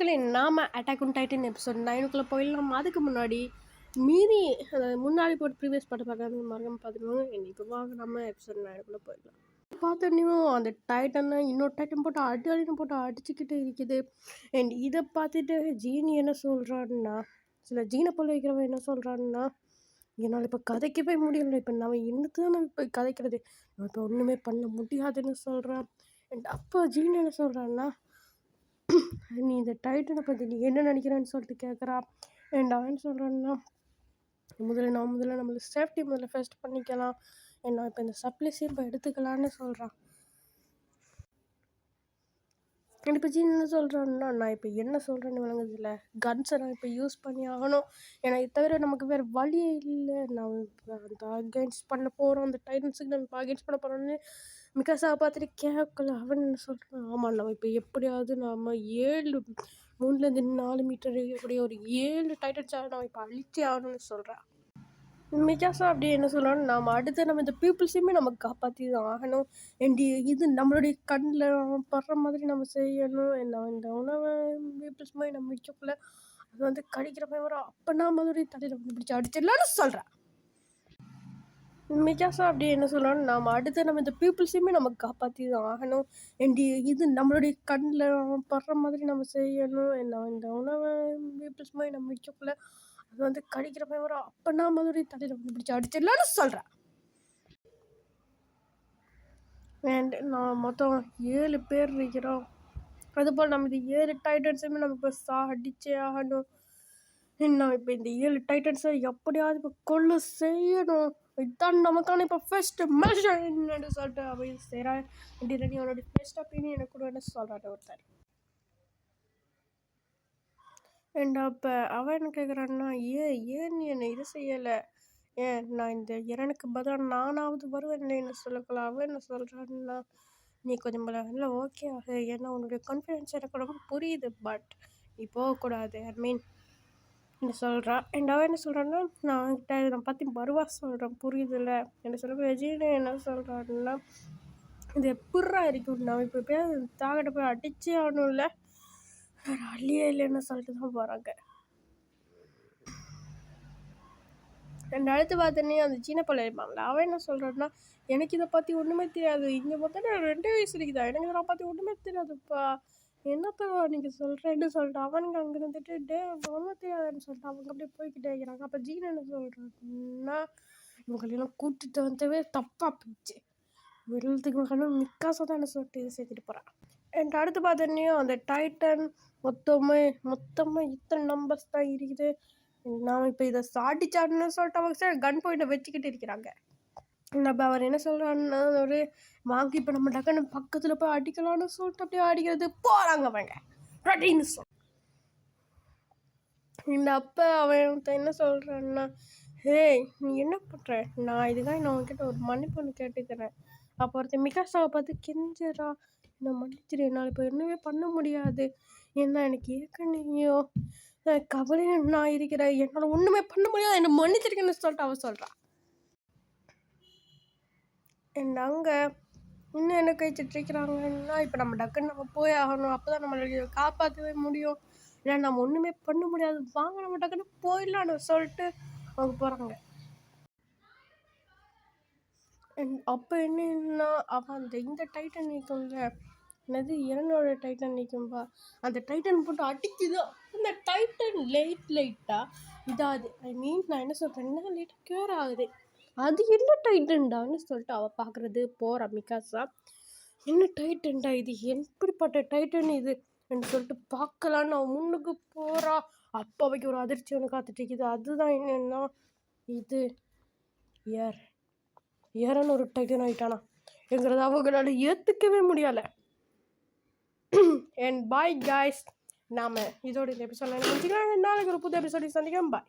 மக்களே, நாம attack on Titan episode 9க்குள்ள போயிடலாம். அதுக்கு முன்னாடி மீதி முன்னாடி போட்டு ப்ரீவியஸ் பாட்டு பார்க்காத மறக்காம பார்த்துக்கோங்க. இப்போ வாங்க நம்ம எபிசோட் 9க்குள்ள போயிடலாம். பார்த்தோன்னையும் அந்த டைட்டனை இன்னொரு டைட்டன் போட்டு அடின்னு போட்டு அடிச்சுக்கிட்டு இருக்குது. அண்ட் இதை பார்த்துட்டு ஜீனி என்ன சொல்கிறான்னா, சில ஜீனை போல வைக்கிறவன் என்ன சொல்கிறான்னா, என்னால் இப்போ கதைக்கவே முடியல, இப்போ நம்ம என்னத்தான் நம்ம இப்போ கதைக்கிறது, நம்ம இப்போ ஒன்றுமே பண்ண முடியாதுன்னு சொல்கிறான். அண்ட் அப்போ ஜீனி என்ன சொல்கிறான்னா, நீ இந்த டைட்டனை பற்றி நீ என்ன நினைக்கிறேன்னு சொல்லிட்டு கேட்குறா. அண்ட் அவன் சொல்கிறான்னா, முதல்ல நம்மளுக்கு சேஃப்டி முதல்ல ஃபர்ஸ்ட் பண்ணிக்கலாம், நான் இப்போ இந்த சப்ளைஸையும் இப்போ எடுத்துக்கலான்னு சொல்கிறான். இப்போ ஜீன் என்ன சொல்கிறான்னா, நான் இப்போ என்ன சொல்கிறேன்னு விளங்குதில்ல, கன்ஸை நான் இப்போ யூஸ் பண்ணி ஆகணும், ஏன்னா இது தவிர நமக்கு வேறு வழியே இல்லை, நான் இப்போ அந்த அகெயின்ஸ்ட் பண்ண போகிறோம், அந்த டைட்டன்ஸுக்கு நம்ம இப்போ அகெயின்ஸ்ட் பண்ண போகிறோன்னு மிகாஸாவை பார்த்துட்டு கேட்கல. அவன் என்ன சொல்கிறான், ஆமாம் நம்ம இப்போ எப்படியாவது நம்ம 3-4 மீட்டர் இருக்கக்கூடிய ஒரு 7 டைட்டன்ஸாக நம்ம இப்போ அழிச்சே ஆகணும்னு சொல்கிறான். மிகாசா அப்படி என்ன சொல்லணும், நம்ம இந்த பீப்புள்ஸையுமே நம்ம காப்பாற்றி தான் ஆகணும், இது நம்மளுடைய கண்ணில் படுற மாதிரி நம்ம செய்யணும், இந்த உணவை பீப்புள்ஸ் மாதிரி நம்ம மிக்கக்குள்ள அது வந்து கடிக்கிற மாதிரி வரும், அப்போ நான் மறுபடிய தலையில் வந்து பிடிச்சி அடிச்சிடலான்னு சொல்கிறேன். மிகாசா அப்படி என்ன சொல்லணும், நம்ம இந்த பீப்புள்ஸையுமே நம்ம காப்பாற்றி தான் ஆகணும், இது நம்மளுடைய கண்ணில் படுற மாதிரி நம்ம செய்யணும், இந்த உணவை பீப்புள்ஸ் மாதிரி நம்ம மிக்கக்குள்ள அது வந்து கடிக்கிற மாதிரி வரும், அப்போ நான் மறுபடிய தலையில் வந்து பிடிச்சி அடிச்சிடலான்னு சொல்கிறேன். அண்ட் நான் மொத்தம் 7 பேர் இருக்கிறோம், அதுபோல் நம்ம இந்த 7 டைட்டன்ஸுமே நம்ம இப்போ அடிச்சே ஆகணும், நான் இப்போ இந்த 7 டைட்டன்ஸை எப்படியாவது இப்போ கொள்ள செய்யணும், இதுதான் நமக்கான இப்போ ஃபர்ஸ்ட் மெஷர் என்னன்னு சொல்லிட்டு அவன் செய்கிறான். ரெடி அவனோட ஃபர்ஸ்ட் ஒப்பீனியனை கூட என்ன சொல்கிறாரு ஒருத்தர். அண்ட் அப்போ அவன் என்ன கேட்குறான்னா, ஏன் நீ என்னை இது செய்யலை, நான் இந்த இரனுக்கு பதிலாக நானாவது வருவேன் என்ன சொல்லக்கலாம். அவன் என்ன சொல்கிறான்னா, நீ கொஞ்சம் இல்லை ஓகே ஆகு, ஏன்னா உன்னுடைய கான்ஃபிடென்ஸ் எனக்கு ரொம்ப புரியுது, பட் நீ போகக்கூடாது என்ன சொல்கிறான். அண்ட் அவன் என்ன சொல்கிறான்னா, நான் பற்றி பருவா சொல்கிறேன் புரியுதுல்ல என்ன சொல்ல. விஜயனை என்ன சொல்கிறான்னா, இது எப்படா இருக்கும், நான் இப்போ போய் தாக்கிட்ட போய் அடிச்சே ஆகணும்ல, வேறு வழியே இல்லைன்னு சொல்லிட்டு தான் போகிறாங்க. அண்ட் அடுத்து பார்த்தோன்னே அந்த சீன பழம் இருப்பாங்களா, அவன் என்ன சொல்கிறான்னா, எனக்கு இதை பற்றி ஒன்றுமே தெரியாது, இங்கே பார்த்தா 2 வயசு இருக்குதா, எனக்கு இதை பற்றி ஒன்றுமே தெரியாதுப்பா, என்னப்பா நீங்கள் சொல்கிறேன்னு சொல்லிட்டு அவனுங்க அங்கே இருந்துட்டு ஒன்றும் தெரியாதுன்னு சொல்லிட்டு அவங்க அப்படியே போய்கிட்டே இருக்கிறாங்க. அப்போ ஜீன் என்ன சொல்கிறாங்கன்னா, இவங்களெல்லாம் கூட்டிட்டு வந்தவே தப்பாக போச்சு, வெள்ளத்துக்கு மிக்காசை தான் என்ன சொல்லிட்டு இது சேர்த்துட்டு போகிறான். அண்ட் அடுத்து பார்த்தோன்னே அந்த டைட்டன் மொத்தமாக இத்தனை நம்பர்ஸ் தான் இருக்குது, நாம் இப்போ இதை சாட்டிச்சாடுன்னு சொல்லிட்டு அவங்க கன் பாயிண்ட்டை வச்சுக்கிட்டு இருக்கிறாங்க. நம்ம அவர் என்ன சொல்கிறான்னா, ஒரு வாங்கி இப்போ நம்ம டக்குன்னு பக்கத்தில் போய் அடிக்கலான்னு சொல்லிட்டு அப்படியே அடிக்கிறது போகிறாங்க அவங்க அப்படின்னு இந்த அப்போ அவன் என்ன சொல்கிறான்னா, நீ என்ன பண்ணுற, நான் இதுக்காக நான் உங்ககிட்ட ஒரு மன்னிப்பு கேட்டுக்கிறேன். அப்போ ஒருத்தர் மிகாசாவை பார்த்து கெஞ்சிரா, என்னை மன்னிச்சிரு, என்னால் இப்போ ஒன்றுமே பண்ண முடியாது, ஏன்னா எனக்கு ஏற்கனவையோ கவலையில் நான் இருக்கிறேன், என்னால் ஒன்றுமே பண்ண முடியாது, என்னை மன்னிச்சிருக்கேன்னு சொல்லிட்டு அவன் சொல்கிறான். அண்ட் அங்கே இன்னும் என்ன கழிச்சிட்ருக்கிறாங்கன்னா, இப்போ நம்ம டக்குன்னு நம்ம போய் ஆகணும், அப்போ தான் நம்மளை காப்பாற்றவே முடியும், ஏன்னா நம்ம ஒன்றுமே பண்ண முடியாது, வாங்க நம்ம டக்குன்னு போயிடலான்னு சொல்லிட்டு அவங்க போகிறாங்க. அண்ட் அப்போ என்னன்னா, அவன் இந்த டைட்டன் நிற்கும்ல, என்னது இரனோட டைட்டன் நிற்கும்பா, அந்த டைட்டன் போட்டு அடிக்குது, அந்த டைட்டன் லைட்டாக இதாகுது, நான் என்ன சொல்கிறேன்னா லைட்டாக கேர் ஆகுது, அது என்ன டைட்டன்டான்னு சொல்லிட்டு அவள் பார்க்குறது போகிறா. மிகாசா என்ன டைட்டன்டா இது, எப்படிப்பட்ட டைட்டன் இது என்று சொல்லிட்டு பார்க்கலான்னு அவன் முன்னுக்கு போகிறா. அப்போ அவைக்கு ஒரு அதிர்ச்சி ஒன்று காத்துட்டு இருக்குது, அதுதான் என்னென்னா இது ஏறன்னு ஒரு டைட்டன் ஆகிட்டானா என்கிறது அவங்களால ஏற்றுக்கவே முடியலை. அண்ட் பாய் காய்ஸ், நாம் இதோட இந்த எபிசோட் நாளைக்கு ஒரு புது எபிசோட சந்திக்கலாம். பாய்.